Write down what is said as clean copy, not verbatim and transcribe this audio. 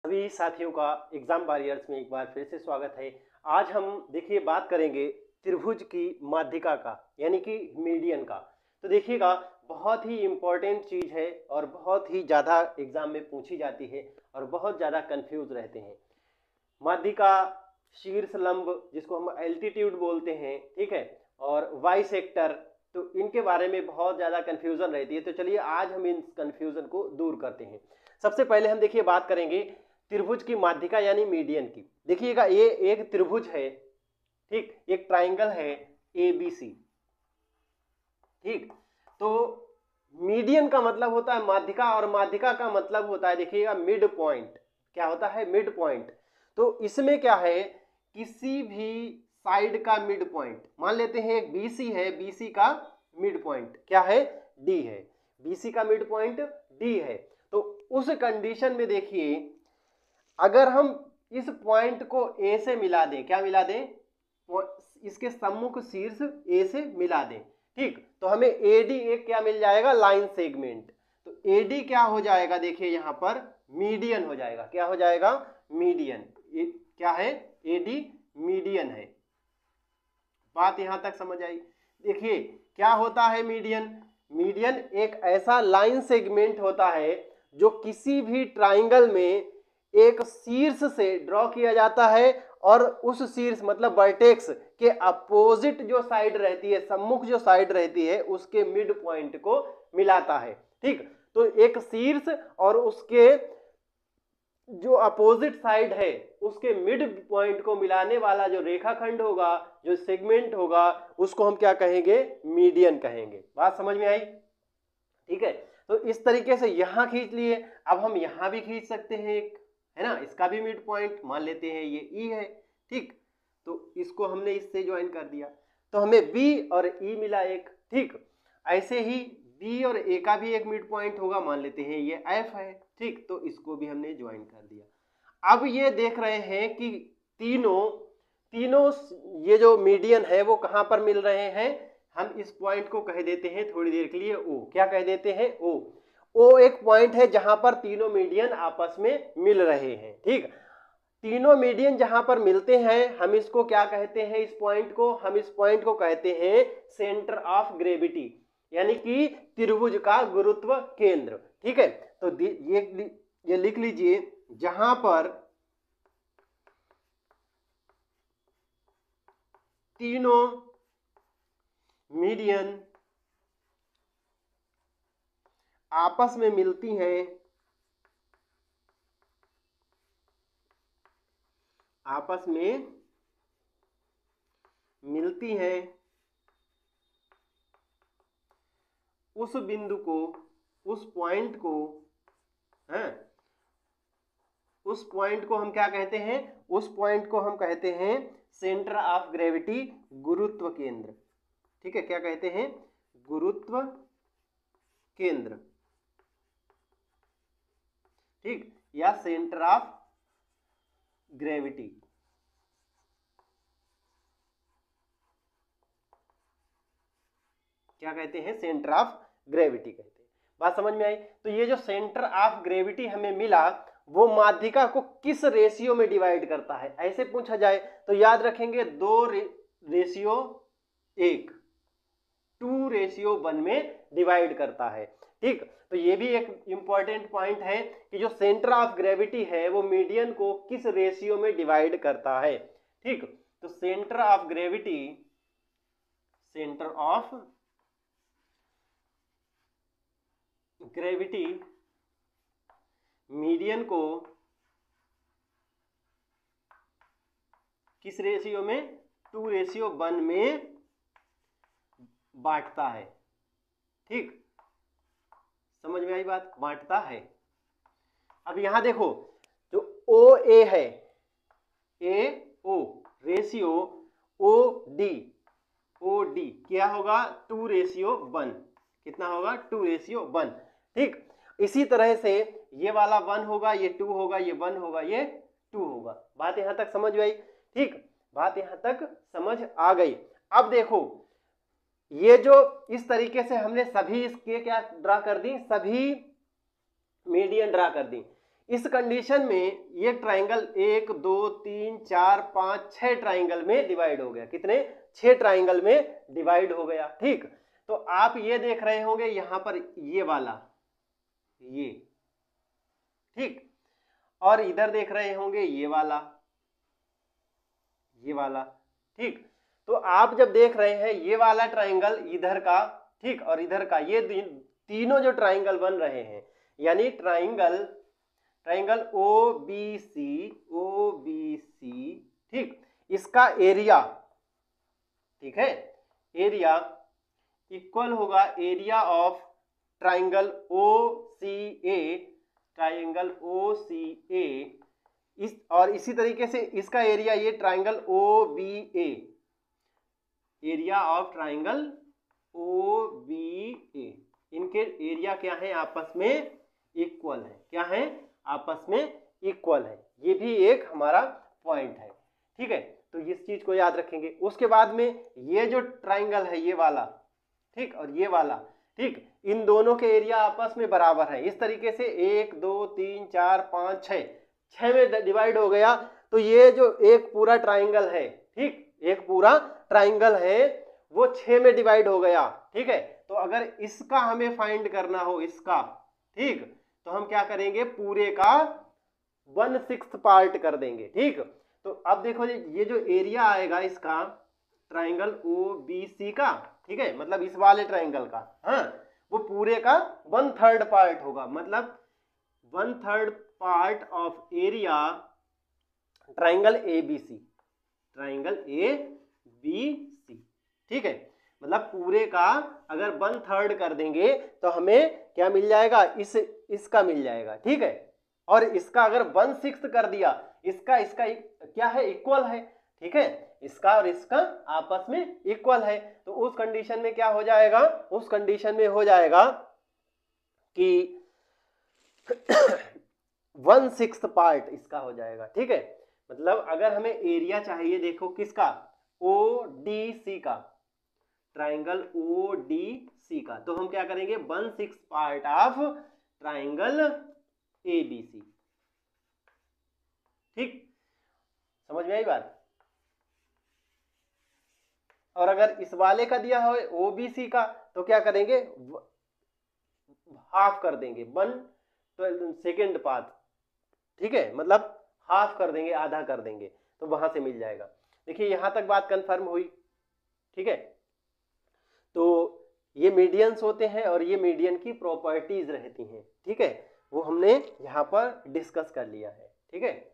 सभी साथियों का एग्जाम वॉरियर्स में एक बार फिर से स्वागत है। आज हम देखिए बात करेंगे त्रिभुज की माध्यिका का, यानी कि मीडियन का। तो देखिएगा, बहुत ही इम्पोर्टेंट चीज है और बहुत ही ज़्यादा एग्जाम में पूछी जाती है और बहुत ज़्यादा कंफ्यूज रहते हैं। माध्यिका, शीर्ष लंब जिसको हम एल्टीट्यूड बोलते हैं, ठीक है, और वाई सेक्टर, तो इनके बारे में बहुत ज़्यादा कंफ्यूजन रहती है। तो चलिए आज हम इन कंफ्यूजन को दूर करते हैं। सबसे पहले हम देखिए बात करेंगे त्रिभुज की माध्यिका यानी मीडियन की। देखिएगा, ये एक त्रिभुज है, ठीक, एक ट्राइंगल है ABC, ठीक। तो मीडियन का मतलब होता है माध्यिका, और माध्यिका का मतलब होता है, देखिएगा, मिड पॉइंट। क्या होता है? Mid point. तो इसमें क्या है, किसी भी साइड का मिड पॉइंट, मान लेते हैं एक BC है, BC का मिड पॉइंट क्या है? D है। BC का मिड पॉइंट D है। तो उस कंडीशन में देखिए, अगर हम इस पॉइंट को A से मिला दें, क्या मिला दें? इसके सम्मुख शीर्ष A से मिला दें, ठीक, तो हमें AD एक क्या मिल जाएगा? Line segment. तो AD क्या हो जाएगा? देखिए यहां पर मीडियन हो जाएगा। क्या हो जाएगा? मीडियन। क्या है? AD मीडियन है। बात यहां तक समझ आई? देखिए क्या होता है मीडियन? मीडियन एक ऐसा लाइन सेगमेंट होता है जो किसी भी ट्राइंगल में एक शीर्ष से ड्रॉ किया जाता है और उस शीर्ष मतलब वर्टेक्स के अपोजिट जो साइड रहती है, सम्मुख जो साइड रहती है, उसके मिड पॉइंट को मिलाता है, ठीक। तो एक शीर्ष और उसके जो अपोजिट साइड है उसके मिड पॉइंट को मिलाने वाला जो रेखाखंड होगा, जो सेगमेंट होगा, उसको हम क्या कहेंगे? मीडियन कहेंगे। बात समझ में आई? ठीक है। तो इस तरीके से यहां खींच लिए, अब हम यहां भी खींच सकते हैं एक, है ना, इसका भी मिड पॉइंट मान लेते हैं ये E है, ठीक। तो इसको हमने इससे ज्वाइन कर दिया, तो हमें B और E मिला एक, ठीक। ऐसे ही B और A का भी एक मिड पॉइंट होगा, मान लेते हैं ये F है, ठीक, तो इसको भी हमने ज्वाइन कर दिया। अब ये देख रहे हैं कि तीनों ये जो मीडियन है वो कहां पर मिल रहे हैं। हम इस पॉइंट को कह देते हैं थोड़ी देर के लिए O। क्या कह देते हैं? O एक पॉइंट है जहां पर तीनों मीडियन आपस में मिल रहे हैं, ठीक। तीनों मीडियन जहां पर मिलते हैं, हम इसको क्या कहते हैं? इस पॉइंट को, हम इस पॉइंट को कहते हैं सेंटर ऑफ ग्रेविटी, यानी कि त्रिभुज का गुरुत्व केंद्र, ठीक है। तो ये लिख लीजिए, जहां पर तीनों मीडियन आपस में मिलती हैं, आपस में मिलती हैं, उस बिंदु को, उस पॉइंट को, हैं, उस पॉइंट को हम क्या कहते हैं? उस पॉइंट को हम कहते हैं सेंटर ऑफ ग्रेविटी, गुरुत्व केंद्र, ठीक है। क्या कहते हैं? गुरुत्व केंद्र, ठीक, या सेंटर ऑफ ग्रेविटी। क्या कहते हैं? सेंटर ऑफ ग्रेविटी कहते हैं। बात समझ में आई? तो ये जो सेंटर ऑफ ग्रेविटी हमें मिला, वो माध्यिका को किस रेशियो में डिवाइड करता है? ऐसे पूछा जाए तो याद रखेंगे 2:1, 2:1 में डिवाइड करता है, ठीक। तो ये भी एक इंपॉर्टेंट पॉइंट है कि जो सेंटर ऑफ ग्रेविटी है वो मीडियन को किस रेशियो में डिवाइड करता है, ठीक। तो centre of gravity, centre of gravity median को किस रेशियो में? 2:1 में बांटता है, ठीक। समझ में आई बात? बांटता है। अब यहां देखो, जो OA है, AO रेशियो OD क्या होगा? 2:1। कितना होगा? 2:1, ठीक। इसी तरह से ये वाला 1 होगा, ये 2 होगा, ये 1 होगा, ये 2 होगा। बात यहां तक समझ गई, ठीक। बात यहां तक समझ आ गई। अब देखो, ये जो इस तरीके से हमने सभी इसके क्या ड्रा कर दी? सभी मीडियन ड्रा कर दी। इस कंडीशन में ये ट्राइंगल 1 2 3 4 5 6 ट्राइंगल में डिवाइड हो गया। कितने? 6 ट्राइंगल में डिवाइड हो गया। ठीक, तो आप ये देख रहे होंगे यहां पर ये वाला, ये, ठीक, और इधर देख रहे होंगे ये वाला, ये वाला। ठीक, तो आप जब देख रहे हैं ये वाला ट्राइंगल इधर का, ठीक, और इधर का, ये तीनों जो ट्राइंगल बन रहे हैं, यानी ट्राइंगल ओ बी सी, ठीक, इसका एरिया, ठीक है, एरिया इक्वल होगा area of triangle O C A, इस, और इसी तरीके से इसका एरिया, ये triangle O B A, area of triangle O B A, इनके एरिया क्या है? आपस में इक्वल है। क्या है? आपस में इक्वल है। ये भी एक हमारा पॉइंट है। ठीक है, तो इस चीज को याद रखेंगे। उसके बाद में ये जो ट्राइंगल है ये वाला, ठीक, और ये वाला, ठीक, इन दोनों के एरिया आपस में बराबर है। इस तरीके से 1 2 3 4 5 6 में डिवाइड हो गया। तो ये जो एक पूरा ट्राइंगल है, ठीक, एक पूरा ट्राइंगल है, वो 6 में डिवाइड हो गया। ठीक है, तो अगर इसका हमें फाइंड करना हो, इसका, ठीक, तो हम क्या करेंगे? पूरे का 1/6 पार्ट कर देंगे। ठीक, तो अब देखो ये जो एरिया आएगा इसका, ट्राइंगल ओ बी सी का, ठीक है, मतलब इस वाले ट्राइंगल का, हाँ, वो पूरे का 1/3 पार्ट होगा। मतलब 1/3 part of area triangle A B C, triangle A B C. ठीक है, मतलब पूरे का अगर 1/3 कर देंगे तो हमें क्या मिल जाएगा? इसका मिल जाएगा। ठीक है, और इसका अगर 1/6 कर दिया, इसका क्या है? इक्वल है। ठीक है, इसका और इसका आपस में इक्वल है। तो उस कंडीशन में क्या हो जाएगा? उस कंडीशन में हो जाएगा कि 1/6 पार्ट इसका हो जाएगा। ठीक है, मतलब अगर हमें एरिया चाहिए, देखो किसका? ओ डी सी का, ट्राइंगल ओ डी सी का, तो हम क्या करेंगे? 1/6 part of triangle A B C. ठीक, समझ में आई बात? और अगर इस वाले का दिया हो ओबीसी का, तो क्या करेंगे? हाफ कर देंगे, 1/2 पार्ट। ठीक है, मतलब हाफ कर देंगे, आधा कर देंगे, तो वहां से मिल जाएगा। देखिए यहां तक बात कंफर्म हुई। ठीक है, तो ये मीडियंस होते हैं और ये मीडियन की प्रॉपर्टीज रहती हैं। ठीक है, वो हमने यहाँ पर डिस्कस कर लिया है। ठीक है।